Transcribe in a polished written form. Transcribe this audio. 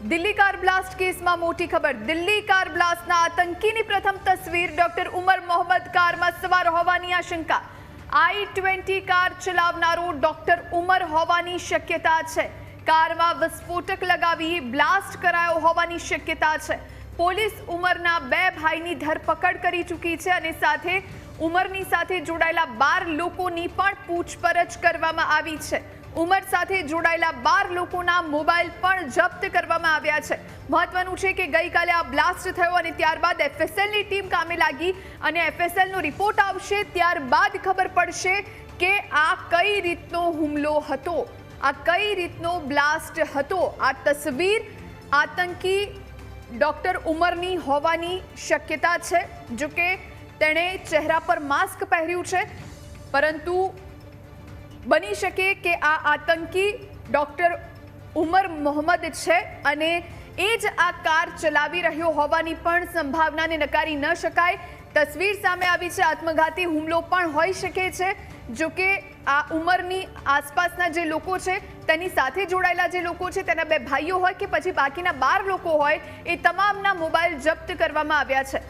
Delhi car blast કેસમાં મોટી ખબર। દિલ્હી કાર બ્લાસ્ટના આતંકીની પ્રથમ તસવીર। ડોક્ટર ઉમર મોહમ્મદ કારમાં સવાર હોવાની આશંકા। i20 કાર ચલાવનારો ડોક્ટર ઉમર હોવાની શક્યતા છે। કારમાં વિસ્ફોટક લગાવી બ્લાસ્ટ કરાયો હોવાની શક્યતા છે। પોલીસ ઉમરના બે ભાઈની ધરપકડ કરી ચૂકી છે અને સાથે ઉમરની સાથે જોડાયેલા 12 લોકોની પણ પૂછપરછ કરવામાં આવી છે। ઉમર સાથે જોડાયેલા 12 લોકોના મોબાઈલ પણ જપ્ત કરવામાં આવ્યા છે। મહત્વનું છે કે ગઈકાલે આ બ્લાસ્ટ થયો અને ત્યારબાદ એફએસએલની ટીમ કામે લાગી અને એફએસએલનો રિપોર્ટ આવશે ત્યારબાદ ખબર પડશે કે આ કઈ રીતનો હુમલો હતો, આ કઈ રીતનો બ્લાસ્ટ હતો। આ તસવીર આતંકી ડોક્ટર ઉમરની હોવાની શક્યતા છે। જો કે તેણે ચહેરા પર માસ્ક પહેર્યું છે, પરંતુ બની શકે કે આ આતંકી ડોક્ટર ઉમર મોહમ્મદ છે અને એ જ આ કાર ચલાવી રહ્યો હોવાની પણ સંભાવનાને નકારી ન શકાય। તસવીર સામે આવી છે, આત્મઘાતી હુમલો પણ હોઈ શકે છે। જો કે આ ઉમરની આસપાસના જે લોકો છે, તેની સાથે જોડાયેલા જે લોકો છે, તેના બે ભાઈઓ હોય કે પછી બાકીના 12 લોકો હોય, એ તમામના મોબાઈલ જપ્ત કરવામાં આવ્યા છે।